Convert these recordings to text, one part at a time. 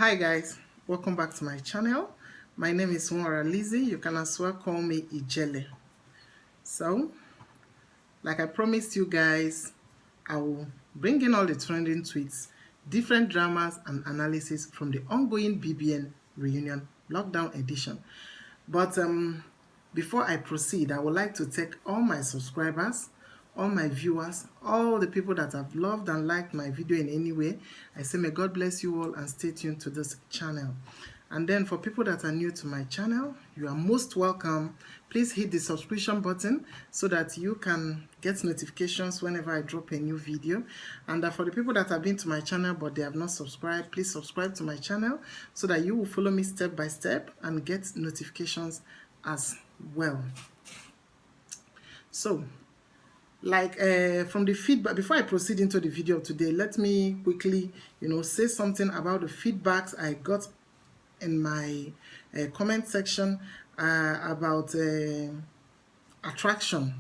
Hi guys, welcome back to my channel. My name is Nwara Lizzie. You can as well call me Ijele. So, like I promised you guys, I will bring in all the trending tweets, different dramas and analysis from the ongoing BBN reunion lockdown edition. But before I proceed, I would like to thank all my subscribers, all my viewers, all the people that have loved and liked my video in any way. I say may God bless you all and stay tuned to this channel. And then for people that are new to my channel, you are most welcome. Please hit the subscription button so that you can get notifications whenever I drop a new video. And for the people that have been to my channel but they have not subscribed, please subscribe to my channel so that you will follow me step by step and get notifications as well. So, like from the feedback, before I proceed into the video today, let me quickly, say something about the feedbacks I got in my comment section about attraction.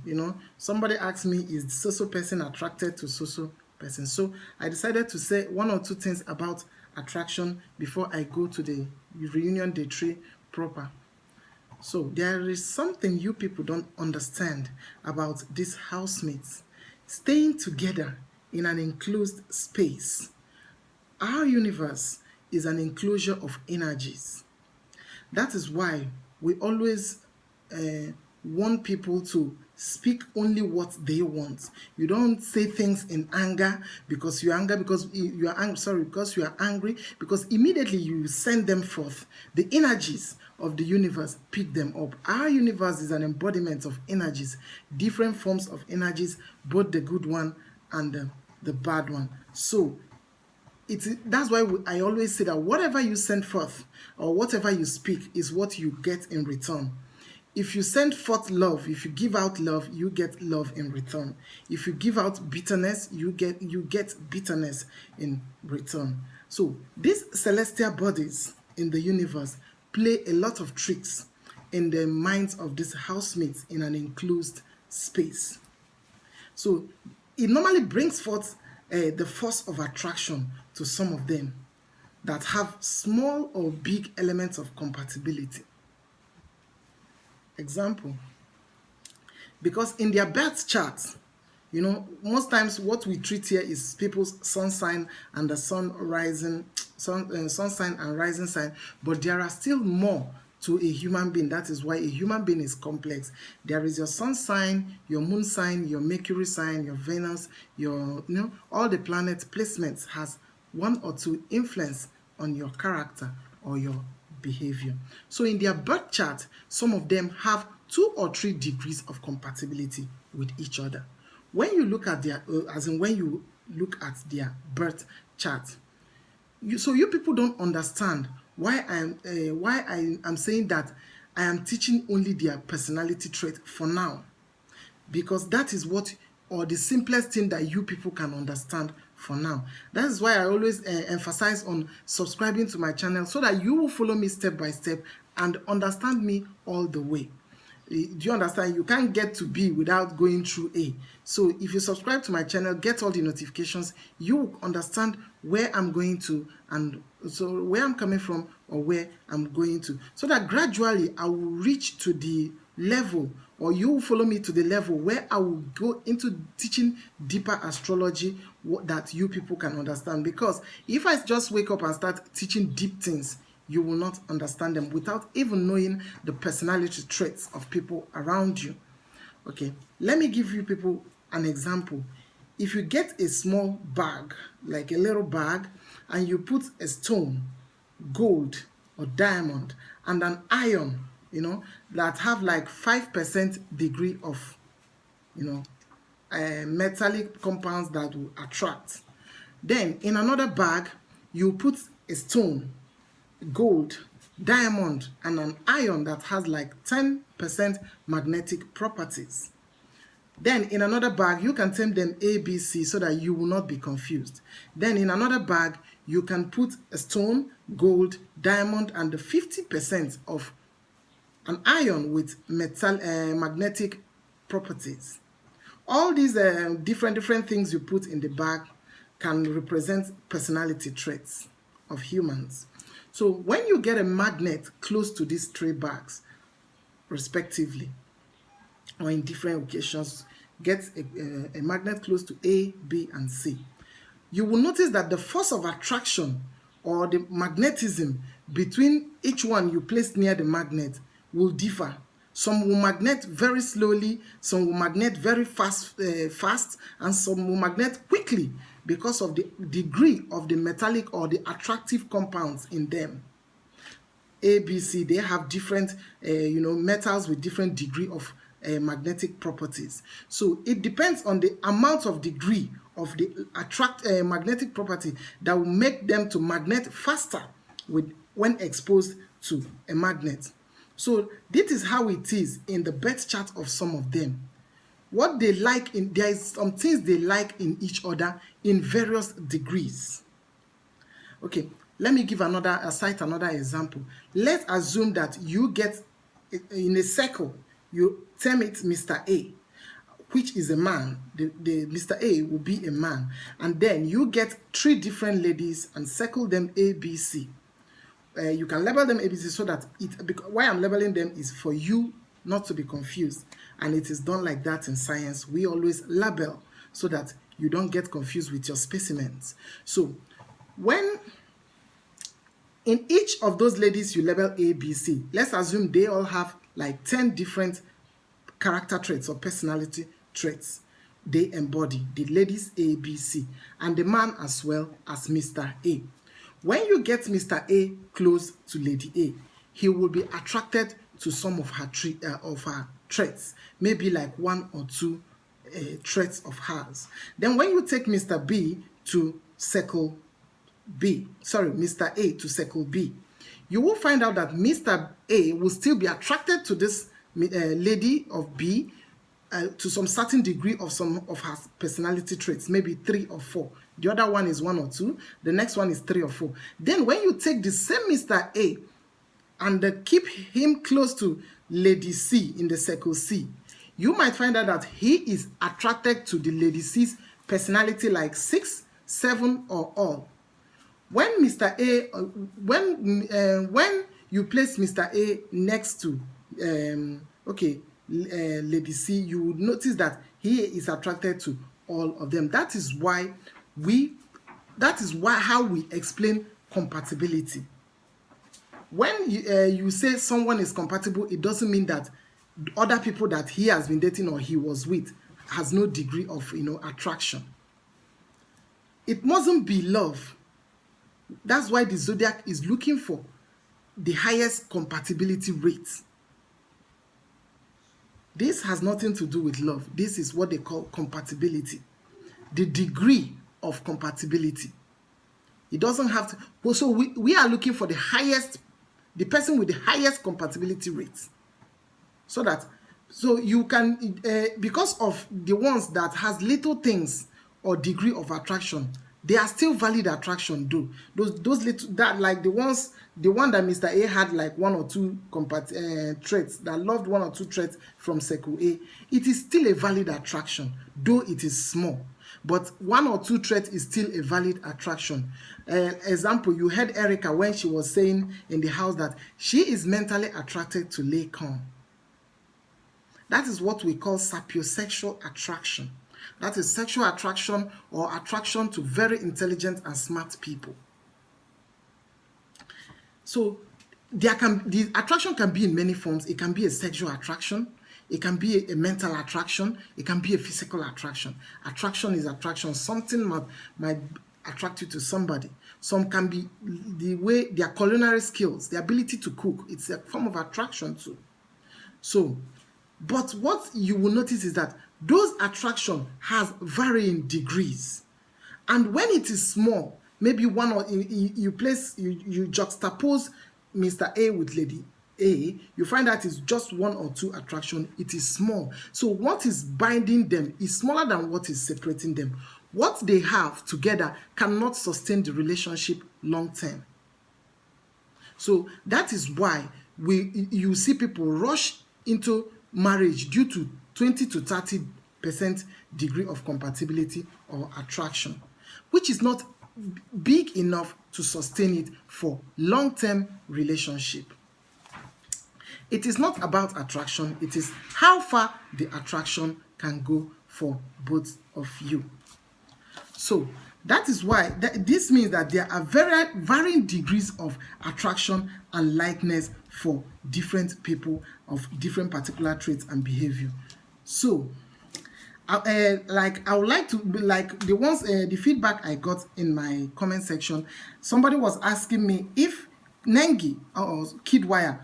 Somebody asked me, is so person attracted to so person? So I decided to say one or two things about attraction before I go to the reunion day 3 proper. So there is something you people don't understand about these housemates staying together in an enclosed space. Our universe is an enclosure of energies. That is why we always want people to speak only what they want. You don't say things in anger because you are angry, because you are angry, because you are angry, because immediately you send them forth. The energies of the universe pick them up. Our universe is an embodiment of energies, different forms of energies, both the good one and the bad one. So that's why I always say that whatever you send forth or whatever you speak is what you get in return. If you send forth love, if you give out love, you get love in return. If you give out bitterness, you get bitterness in return. So these celestial bodies in the universe play a lot of tricks in the minds of these housemates in an enclosed space. So it normally brings forth the force of attraction to some of them that have small or big elements of compatibility. Example, because in their birth charts, most times what we treat here is people's sun sign and the sun sign and rising sign, but there are still more to a human being. That is why a human being is complex. There is your sun sign, your moon sign, your Mercury sign, your Venus, your all the planet placements has one or two influence on your character or your behavior. So in their birth chart, some of them have 2 or 3 degrees of compatibility with each other. When you look at their when you look at their birth chart, you people don't understand why I'm saying that I am teaching only their personality trait for now, because that is what, or the simplest thing that you people can understand for now. That is why I always emphasize on subscribing to my channel so that you will follow me step by step and understand me all the way. Do you understand? You can't get to B without going through A. So if you subscribe to my channel, get all the notifications, you will understand where I'm going to, and so where I'm coming from or where I'm going to, so that gradually I will reach to the level, or you will follow me to the level where I will go into teaching deeper astrology that you people can understand. Because if I just wake up and start teaching deep things, you will not understand them without even knowing the personality traits of people around you. Okay, let me give you people an example. If you get a small bag, like a little bag, and you put a stone, gold or diamond, and an iron, that have like 5% degree of, metallic compounds that will attract. Then in another bag, you put a stone, gold, diamond, and an iron that has like 10% magnetic properties. Then in another bag, you can term them A, B, C so that you will not be confused. Then in another bag, you can put a stone, gold, diamond, and the 50% of an iron with magnetic properties. All these different things you put in the bag can represent personality traits of humans. So when you get a magnet close to these three bags, respectively, or in different occasions, get a magnet close to A, B, and C, you will notice that the force of attraction or the magnetism between each one you place near the magnet will differ. Some will magnet very slowly, some will magnet very fast, and some will magnet quickly because of the degree of the metallic or the attractive compounds in them. A, B, C, they have different, metals with different degree of magnetic properties. So it depends on the amount of degree of the magnetic property that will make them to magnet faster when exposed to a magnet. So this is how it is in the birth chart of some of them. What they like there is some things they like in each other in various degrees. Okay, let me give cite another example. Let's assume that you get in a circle, you term it Mr. A, which is a man. The Mr. A will be a man, and then you get three different ladies and circle them A, B, C. You can label them A, B, C so that why I'm labeling them is for you not to be confused, and it is done like that in science. We always label so that you don't get confused with your specimens. So when in each of those ladies you label A, B, C, let's assume they all have like 10 different character traits or personality traits they embody, the ladies A, B, C, and the man as well as Mr. A. When you get Mr. A close to Lady A, he will be attracted to some of her traits, maybe like one or two traits of hers. Then when you take Mr. B to circle Mr. A to circle B, you will find out that Mr. A will still be attracted to this lady of B to some certain degree of some of her personality traits, maybe 3 or 4. The other one is 1 or 2. The next one is 3 or 4. Then when you take the same Mr. A and keep him close to Lady C in the circle C, you might find out that he is attracted to the Lady C's personality like 6, 7, or all. When Mr. A, when you place Mr. A next to Lady C, you would notice that he is attracted to all of them. That is how we explain compatibility. When you say someone is compatible, it doesn't mean that other people that he has been dating or he was with has no degree of attraction. It mustn't be love. That's why the Zodiac is looking for the highest compatibility rate. This has nothing to do with love. This is what they call compatibility. The degree of compatibility. It doesn't have to. So we are looking for the person with the highest compatibility rate. So you can, because of the ones that has little things or degree of attraction, they are still valid attraction though. Those little, that like the one that Mr. A had like 1 or 2 traits, that loved 1 or 2 traits from circle A, it is still a valid attraction, though it is small. But 1 or 2 traits is still a valid attraction. Example, you heard Erica when she was saying in the house that she is mentally attracted to Laycon. That is what we call sapiosexual attraction. That is sexual attraction or attraction to very intelligent and smart people. So the attraction can be in many forms. It can be a sexual attraction. It can be a mental attraction. It can be a physical attraction. Attraction is attraction. Something might attract you to somebody. Some can be the way their culinary skills, the ability to cook. It's a form of attraction too. So, but what you will notice is that those attraction has varying degrees. And when it is small, maybe one or you juxtapose Mr. A with Lady A, you find that it's just 1 or 2 attraction. It is small. So what is binding them is smaller than what is separating them. What they have together cannot sustain the relationship long term. So that is why you see people rush into marriage due to 20 to 30% degree of compatibility or attraction, which is not big enough to sustain it for long-term relationship. It is not about attraction, it is how far the attraction can go for both of you. So that is why this means that there are varying degrees of attraction and likeness for different people of different particular traits and behavior. So I would like to, like the ones, the feedback I got in my comment section. Somebody was asking me if Nengi or Kidwire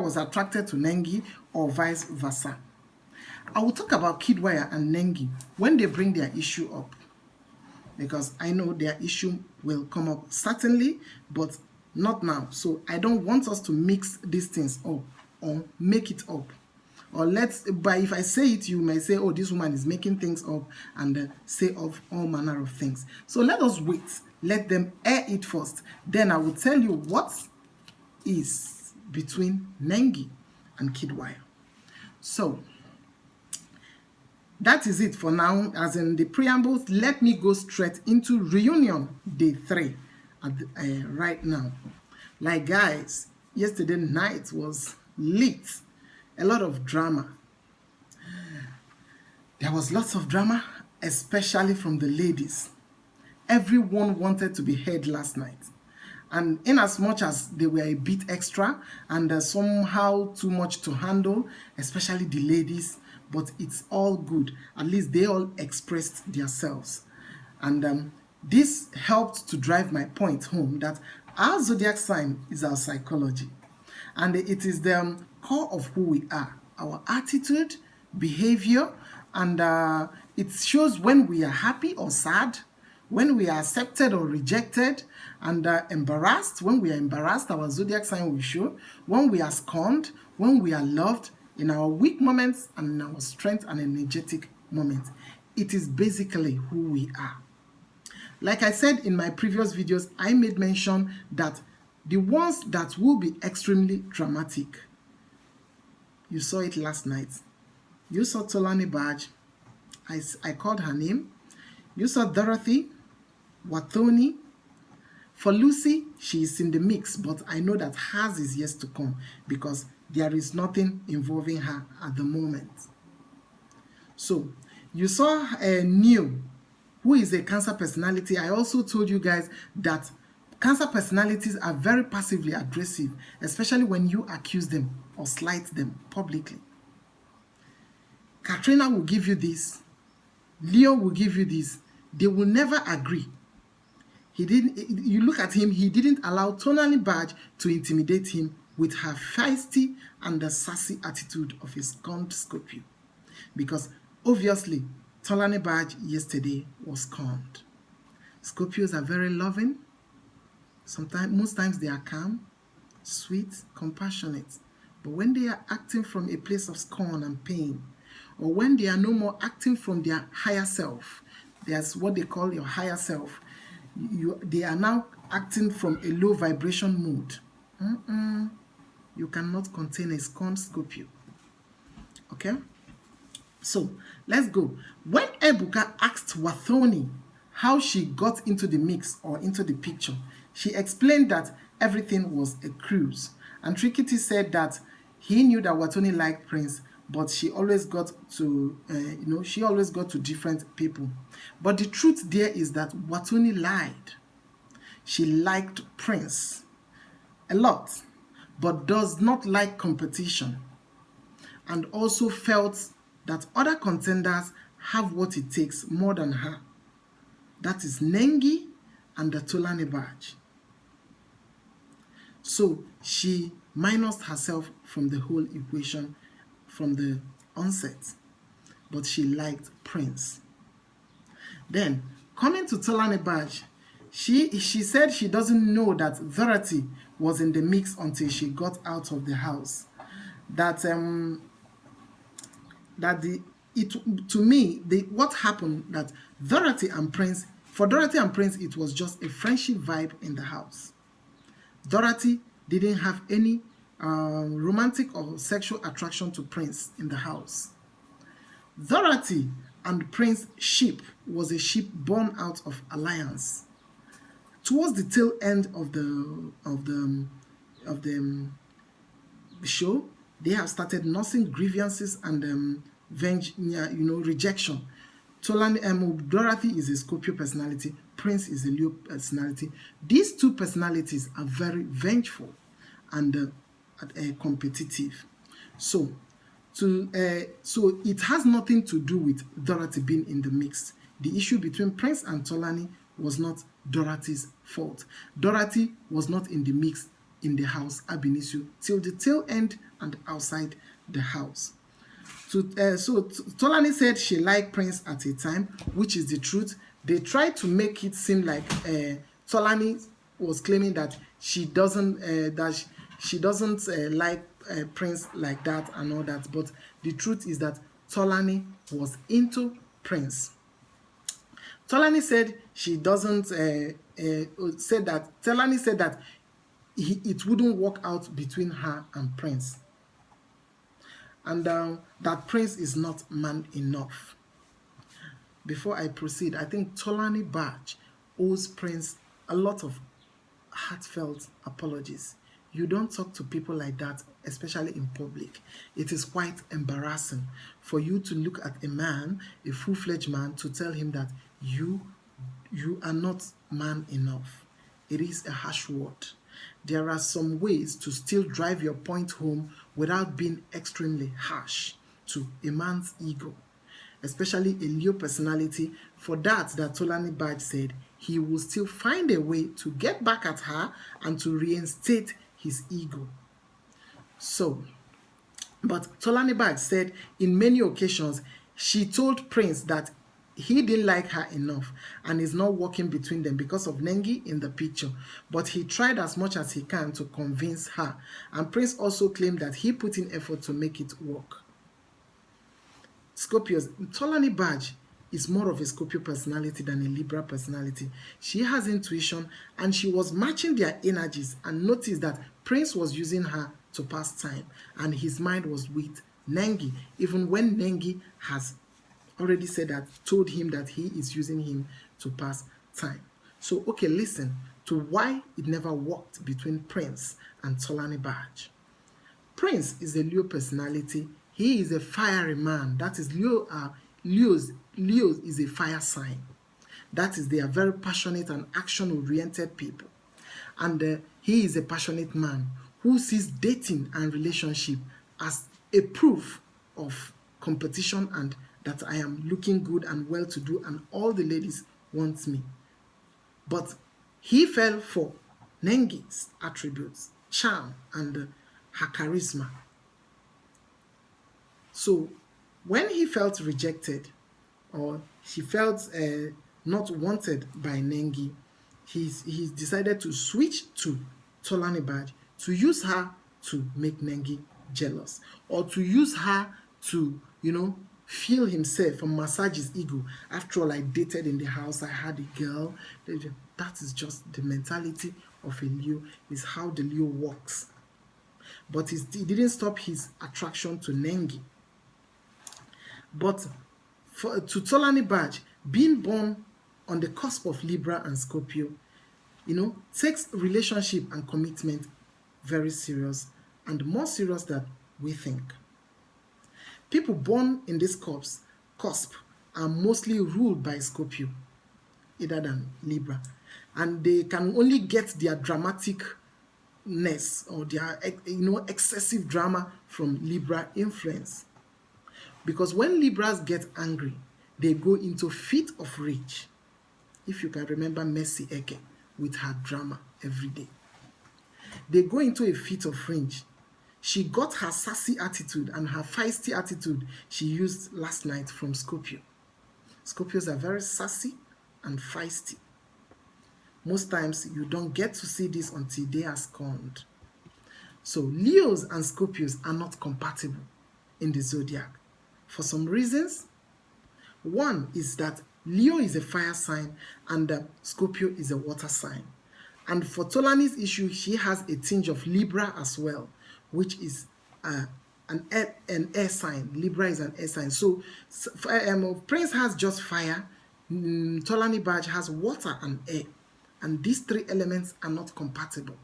was attracted to Nengi or vice versa. I will talk about Kidwire and Nengi when they bring their issue up, because I know their issue will come up certainly, but not now. So I don't want us to mix these things up or make it up. Or but if I say it, you may say, oh, this woman is making things up, and say of all manner of things. So let us wait. Let them air it first. Then I will tell you what is between Nengi and Kidwire. So that is it for now. As in the preambles, let me go straight into reunion day 3 right now. Like, guys, yesterday night was lit. A lot of drama. There was lots of drama, especially from the ladies. Everyone wanted to be heard last night. And in as much as they were a bit extra and somehow too much to handle, especially the ladies, but it's all good. At least they all expressed themselves. And this helped to drive my point home that our zodiac sign is our psychology. And it is the core of who we are, our attitude, behavior, and it shows when we are happy or sad, when we are accepted or rejected, and embarrassed. When we are embarrassed, our zodiac sign will show. When we are scorned, when we are loved, in our weak moments and in our strength and energetic moments. It is basically who we are. Like I said in my previous videos, I made mention that the ones that will be extremely dramatic, you saw it last night. You saw Tolani Badge. I called her name. You saw Dorothy, Wathoni. For Lucy, she is in the mix, but I know that hers is yet to come because there is nothing involving her at the moment. So, you saw Neil, who is a Cancer personality. I also told you guys that Cancer personalities are very passively aggressive, especially when you accuse them or slight them publicly. Katrina will give you this. Leo will give you this. They will never agree. You look at him, he didn't allow Tolani Badge to intimidate him with her feisty and the sassy attitude of a scorned Scorpio. Because obviously, Tolani Badge yesterday was scorned. Scorpios are very loving. Most times they are calm, sweet, compassionate. But when they are acting from a place of scorn and pain, or when they are no more acting from their higher self, there's what they call your higher self, they are now acting from a low vibration mood. You cannot contain a scorned Scorpio. Okay? So, let's go. When Ebuka asked Wathoni how she got into the mix or into the picture, she explained that everything was a cruise. And Trikiti said that he knew that Wathoni liked Prince, but she always got to, she always got to different people. But the truth there is that Wathoni lied. She liked Prince a lot, but does not like competition, and also felt that other contenders have what it takes more than her. That is Nengi and the Tolani Badge. So she minused herself from the whole equation from the onset, but she liked Prince. Then, coming to Tolani Badge, she said she doesn't know that Dorothy was in the mix until she got out of the house. What happened that Dorothy and Prince, for Dorothy and Prince, it was just a friendship vibe in the house. Dorothy didn't have any romantic or sexual attraction to Prince in the house. Dorothy and Prince ship was a ship born out of alliance. Towards the tail end of the show, they have started nursing grievances and rejection. Dorothy is a Scorpio personality, Prince is a Leo personality. These two personalities are very vengeful and competitive. So, so it has nothing to do with Dorothy being in the mix. The issue between Prince and Tolani was not Dorothy's fault. Dorothy was not in the mix in the house ab initio till the tail end and outside the house. Tolani said she liked Prince at a time, which is the truth. They tried to make it seem like Tolani was claiming that she doesn't like Prince like that and all that. But the truth is that Tolani was into Prince. Tolani said she doesn't Tolani said that it wouldn't work out between her and Prince, and that Prince is not man enough. Before I proceed, I think Tolani Tbaj owes Prince a lot of heartfelt apologies. You don't talk to people like that, especially in public. It is quite embarrassing for you to look at a man, a full-fledged man, to tell him that you are not man enough. It is a harsh word. There are some ways to still drive your point home without being extremely harsh to a man's ego, especially a Leo personality. For that Tolani Tbaj said he will still find a way to get back at her and to reinstate his ego. So, but Tolani Tbaj said in many occasions she told Prince that he didn't like her enough and is not working between them because of Nengi in the picture. But he tried as much as he can to convince her. And Prince also claimed that he put in effort to make it work. Scorpios, Tolani Tbaj is more of a Scorpio personality than a Libra personality. She has intuition and she was matching their energies and noticed that Prince was using her to pass time and his mind was with Nengi, even when Nengi has already told him that he is using him to pass time. So, okay, listen to why it never worked between Prince and Tolani Tbaj. Prince is a Leo personality. He is a fiery man. That is Leo's is a fire sign. That is, they are very passionate and action-oriented people. And he is a passionate man who sees dating and relationship as a proof of competition and that I am looking good and well-to-do and all the ladies want me. But he fell for Nengi's attributes, charm, and her charisma. So when he felt rejected or he felt not wanted by Nengi, he decided to switch to Tolani Tbaj to use her to make Nengi jealous or to use her to, feel himself and massage his ego. After all, I dated in the house, I had a girl. That is just the mentality of a Leo, is how the Leo works. But he didn't stop his attraction to Nengi. But to Tolani Tbaj, being born on the cusp of Libra and Scorpio, takes relationship and commitment very serious and more serious than we think. People born in this cusp are mostly ruled by Scorpio, either than Libra, and they can only get their dramaticness or their excessive drama from Libra influence. Because when Libras get angry, they go into fit of rage. If you can remember Mercy Eke with her drama every day, they go into a fit of rage. She got her sassy attitude and her feisty attitude she used last night from Scorpio. Scorpios are very sassy and feisty. Most times you don't get to see this until they are scorned. So Leos and Scorpios are not compatible in the zodiac for some reasons. One is that Leo is a fire sign and Scorpio is a water sign. And for Tolani's issue, she has a tinge of Libra as well, which is an air sign. Libra is an air sign. So Prince has just fire. Tolani Tbaj has water and air. and these three elements are not compatible.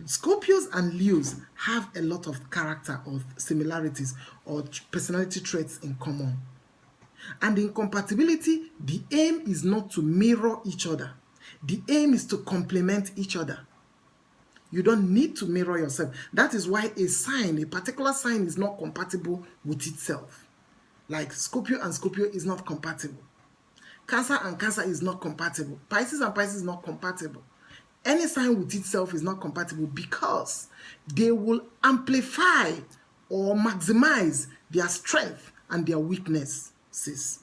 Scorpios and Leos have a lot of character or similarities or personality traits in common. And in compatibility, the aim is not to mirror each other. The aim is to complement each other. You don't need to mirror yourself. That is why a particular sign is not compatible with itself. Like Scorpio and Scorpio is not compatible. Cancer and Cancer is not compatible. Pisces and Pisces is not compatible. Any sign with itself is not compatible because they will amplify or maximize their strength and their weaknesses.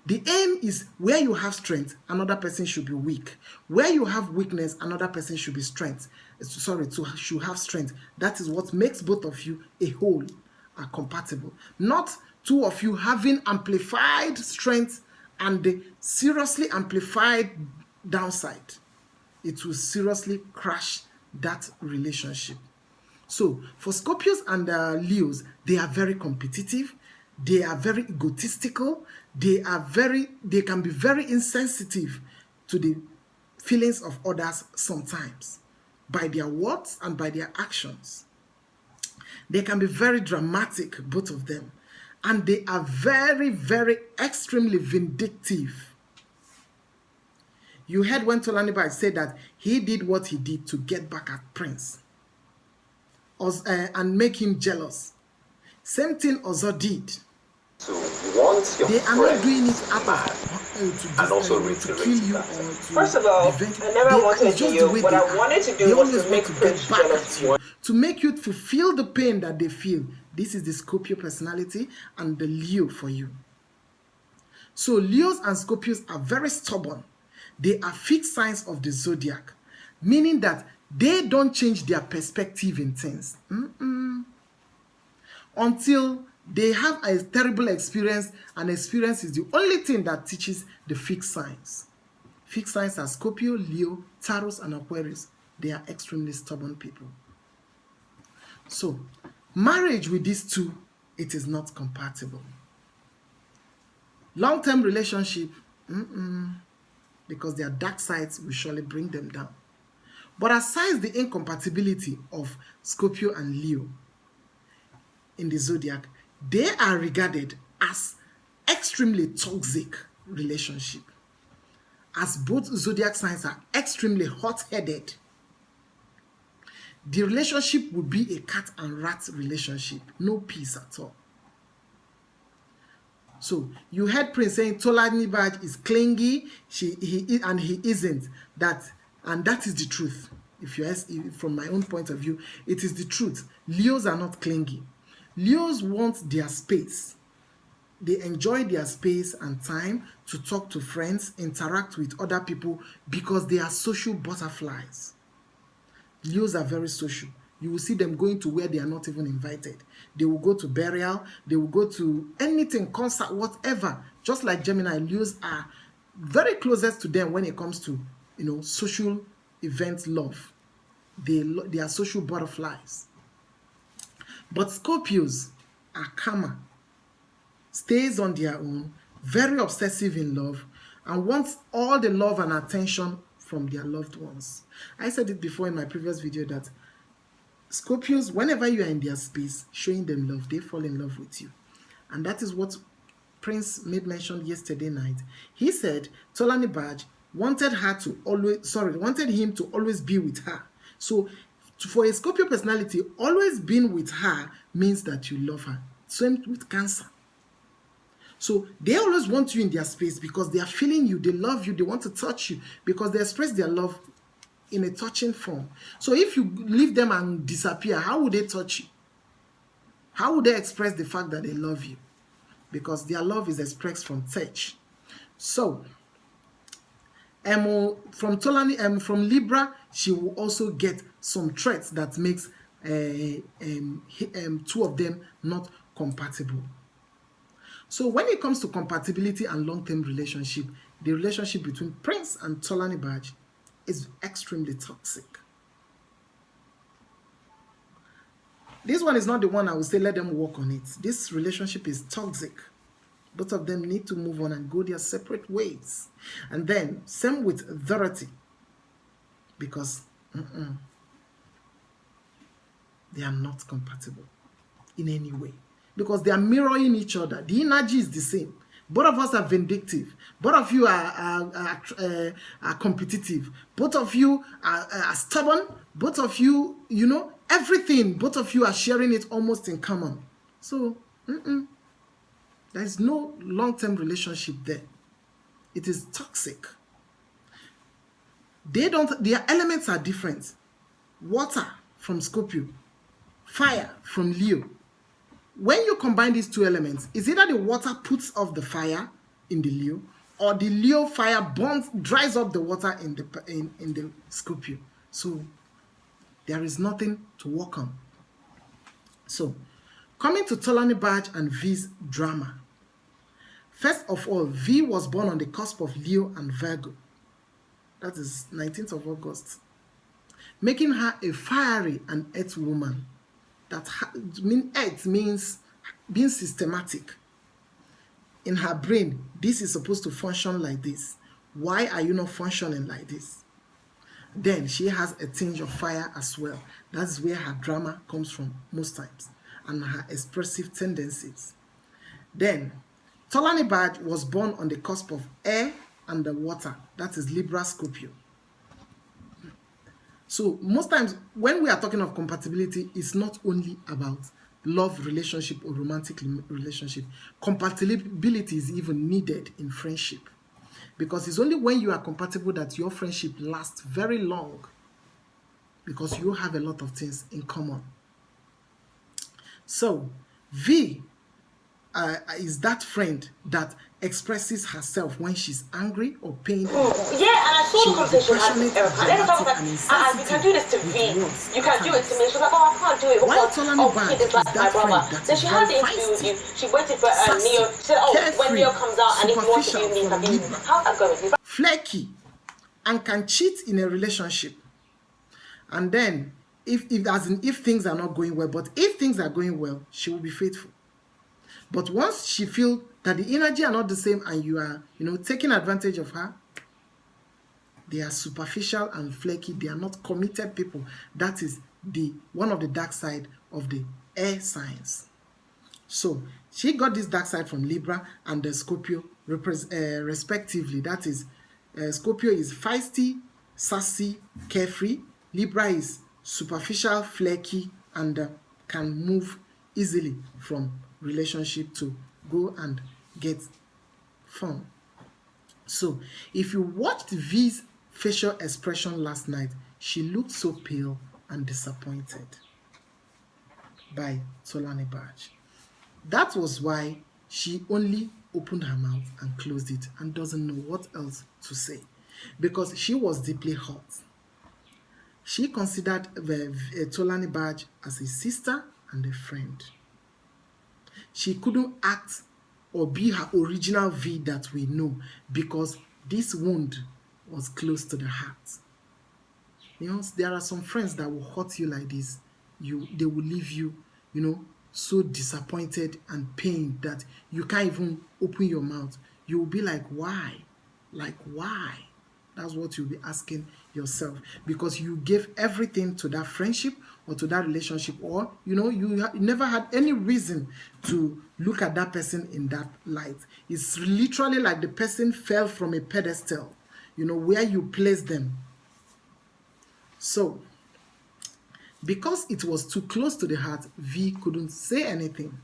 The aim is where you have strength, another person should be weak. Where you have weakness, another person should be should have strength. That is what makes both of you a whole are compatible. Not two of you having amplified strength and the seriously amplified downside. It will seriously crash that relationship. So for Scorpios and Leos, they are very competitive. They are very egotistical. They can be very insensitive to the feelings of others sometimes by their words and by their actions. They can be very dramatic, both of them. And they are very, very extremely vindictive. You heard when Tolani said that he did what he did to get back at Prince and make him jealous. Same thing Ozo did. So once your they are not doing it out of to kill you or to first of all, I never wanted to you. What I wanted to do was to make Prince jealous. To make you to feel the pain that they feel. This is the Scorpio personality and the Leo for you. So Leos and Scorpios are very stubborn. They are fixed signs of the zodiac, meaning that they don't change their perspective in things until they have a terrible experience, and experience is the only thing that teaches the fixed signs. Fixed signs are Scorpio, Leo, Taurus, and Aquarius. They are extremely stubborn people. So, marriage with these two, it is not compatible. Long-term relationship, because their dark sides will surely bring them down. But aside the incompatibility of Scorpio and Leo in the zodiac, they are regarded as extremely toxic relationship, as both zodiac signs are extremely hot-headed. The relationship would be a cat and rat relationship, no peace at all. So you heard Prince saying Tolani is clingy, he isn't. And that is the truth. If you ask, from my own point of view, it is the truth. Leos are not clingy. Leos want their space. They enjoy their space and time to talk to friends, interact with other people, because they are social butterflies. Leos are very social. You will see them going to where they are not even invited. They will go to burial. They will go to anything, concert, whatever. Just like Gemini, Leos are very closest to them when it comes to, social event love. They are social butterflies. But Scorpios are calmer, stays on their own, very obsessive in love, and wants all the love and attention from their loved ones. I said it before in my previous video that Scorpios, whenever you are in their space, showing them love, they fall in love with you. And that is what Prince made mention yesterday night. He said Tolani wanted him to always be with her. So for a Scorpio personality, always being with her means that you love her. Same with Cancer. So they always want you in their space because they are feeling you, they love you, they want to touch you, because they express their love in a touching form. So if you leave them and disappear, how would they touch you? How would they express the fact that they love you? Because their love is expressed from touch. So from Tolani, from Libra, she will also get some traits that makes two of them not compatible. So when it comes to compatibility and long-term relationship, the relationship between Prince and Tolani is extremely toxic. This one is not the one I would say let them work on it. This relationship is toxic. Both of them need to move on and go their separate ways. And then, same with Dorothy. Because they are not compatible in any way. Because they are mirroring each other. The energy is the same. Both of us are vindictive. Both of you are competitive. Both of you are stubborn. Both of you, everything. Both of you are sharing it almost in common. So, there is no long-term relationship there. It is toxic. Their elements are different. Water from Scorpio, fire from Leo. When you combine these two elements, it's either the water puts off the fire in the Leo, or the Leo fire dries up the water in the Scorpio. So there is nothing to work on. So coming to Tolani and V's drama. First of all, V was born on the cusp of Leo and Virgo. That is 19th of August. Making her a fiery and earth woman. Earth means being systematic. In her brain, this is supposed to function like this. Why are you not functioning like this? Then she has a tinge of fire as well. That's where her drama comes from most times, and her expressive tendencies. Then Tolani was born on the cusp of air and the water. That is Libra Scorpio. So most times when we are talking of compatibility, it's not only about love relationship or romantic relationship. Compatibility is even needed in friendship, because it's only when you are compatible that your friendship lasts very long, because you have a lot of things in common. So V is that friend that expresses herself when she's angry or pained. Yeah, and I saw the conversation had with Erica. Erica was like, you can do this to V. You can do it to me. She was like, I can't do it because he dislikes my brother. Then she had the interview with you. She waited for Neo. She said, when Neo comes out and if you want to do me, how's that going with you? Flaky and can cheat in a relationship. And then if things are not going well, but if things are going well, she will be faithful. But once she feels that the energy are not the same and you are, taking advantage of her, they are superficial and flaky. They are not committed people. That is one of the dark side of the air signs. So she got this dark side from Libra and the Scorpio respectively. That is, Scorpio is feisty, sassy, carefree. Libra is superficial, flaky, and can move easily from relationship to go and get fun. So if you watched V's facial expression last night, she looked so pale and disappointed by Tolani. That was why she only opened her mouth and closed it and doesn't know what else to say, because she was deeply hurt. She considered Tolani as a sister and a friend. She couldn't act or be her original V that we know, because this wound was close to the heart. There are some friends that will hurt you like this. They will leave you, so disappointed and pained that you can't even open your mouth. You will be like, why? Like, why? That's what you'll be asking yourself, because you gave everything to that friendship or to that relationship, or you never had any reason to look at that person in that light. It's literally like the person fell from a pedestal, where you place them. So because it was too close to the heart, V couldn't say anything.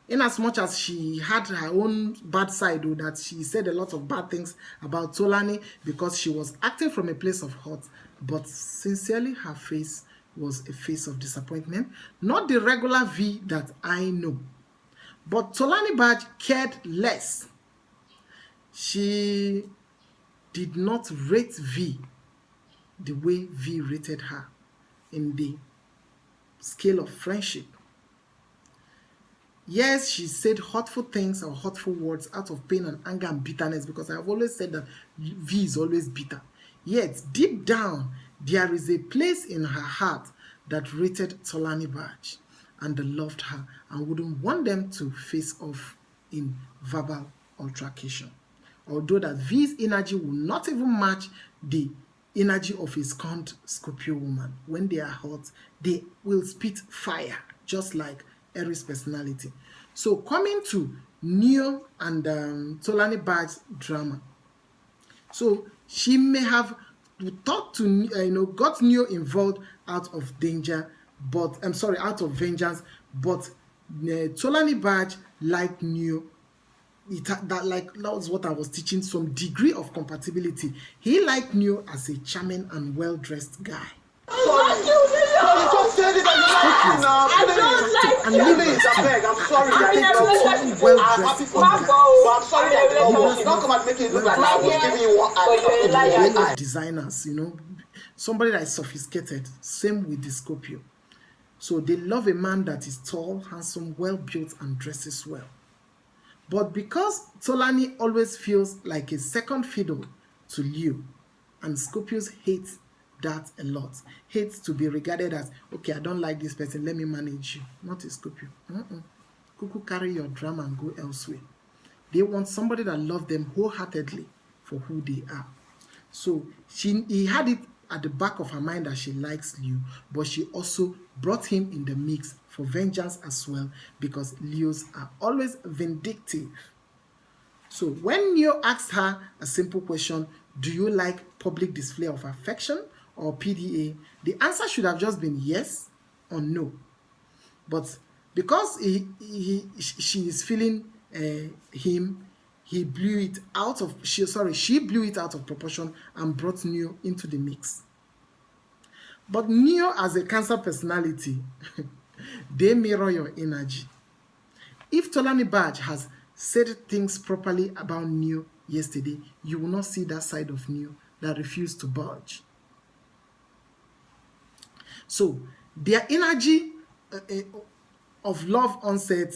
In as much as she had her own bad side, that she said a lot of bad things about Tolani because she was acting from a place of hurt, but sincerely her face was a face of disappointment. Not the regular V that I know. But Tolani cared less. She did not rate V the way V rated her in the scale of friendship. Yes, she said hurtful things or hurtful words out of pain and anger and bitterness, because I have always said that V is always bitter. Yet, deep down, there is a place in her heart that rated Tolani and loved her and wouldn't want them to face off in verbal altercation. Although that V's energy will not even match the energy of a scorned Scorpio woman. When they are hot, they will spit fire, just like Aries personality. So coming to Neo and Tolani Baj's drama. So she may have thought to got Neo involved out of danger, but out of vengeance, but Tolani Baj liked Neo. That was what I was teaching, some degree of compatibility. He liked Neo as a charming and well-dressed guy. Designers, somebody that is sophisticated. Same with the Scorpio. So they love a man that is tall, handsome, well-built, and dresses well. But because Tolani always feels like a second fiddle to Leo, and Scorpios hate that a lot, hate to be regarded as, okay, I don't like this person, let me manage you. Not a Scorpio. Cuckoo, carry your drama and go elsewhere. They want somebody that loves them wholeheartedly for who they are. So he had it at the back of her mind that she likes Leo, but she also brought him in the mix for vengeance as well, because Leos are always vindictive. So when Neo asked her a simple question, do you like public display of affection or PDA? The answer should have just been yes or no. But because she is feeling him, he blew it out of she blew it out of proportion and brought Neo into the mix. But Neo, as a Cancer personality, they mirror your energy. If Tolani Baj has said things properly about Neo yesterday, you will not see that side of Neo that refused to budge. So their energy of love onset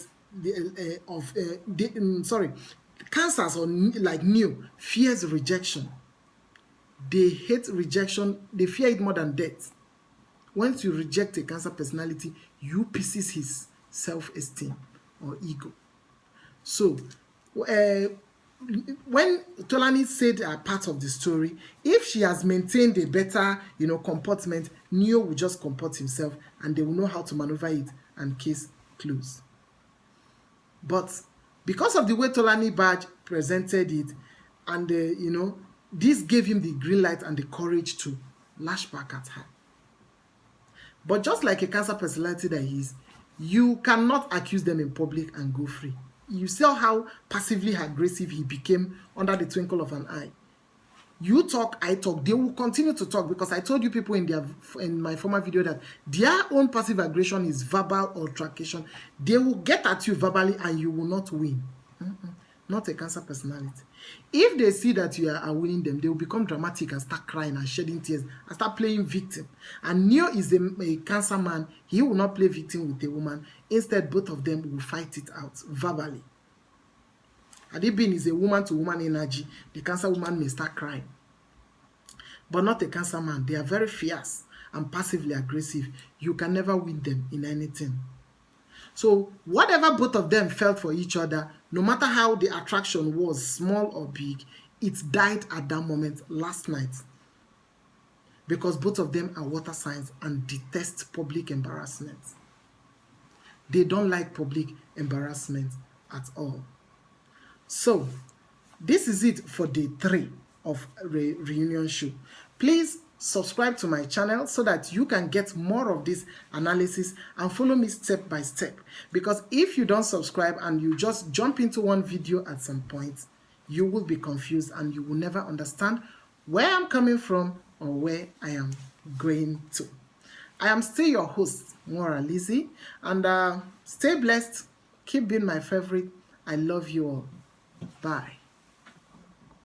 Cancers or like Neo fears rejection. They hate rejection. They fear it more than death. Once you reject a Cancer personality, you pieces his self-esteem or ego. So when Tolani said a part of the story, if she has maintained a better comportment, Neo will just comport himself and they will know how to maneuver it and case close. But because of the way Tolani Baj presented it, and this gave him the green light and the courage to lash back at her. But just like a Cancer personality that he is, you cannot accuse them in public and go free. You saw how passively aggressive he became under the twinkle of an eye. You talk, I talk. They will continue to talk, because I told you people in my former video that their own passive aggression is verbal altercation. They will get at you verbally and you will not win. Not a Cancer personality. If they see that you are winning them, they will become dramatic and start crying and shedding tears and start playing victim. And Neo is a Cancer man. He will not play victim with a woman. Instead, both of them will fight it out verbally. Had it been is a woman-to-woman energy, the Cancer woman may start crying. But not a Cancer man. They are very fierce and passively aggressive. You can never win them in anything. So whatever both of them felt for each other, no matter how the attraction was small or big, it died at that moment last night. Because both of them are water signs and detest public embarrassment. They don't like public embarrassment at all. So this is it for day 3 of reunion show. Please subscribe to my channel so that you can get more of this analysis and follow me step by step. Because if you don't subscribe and you just jump into one video at some point, you will be confused and you will never understand where I'm coming from or where I am going to. I am still your host, Mora Lizzie, and stay blessed. Keep being my favorite. I love you all. Bye.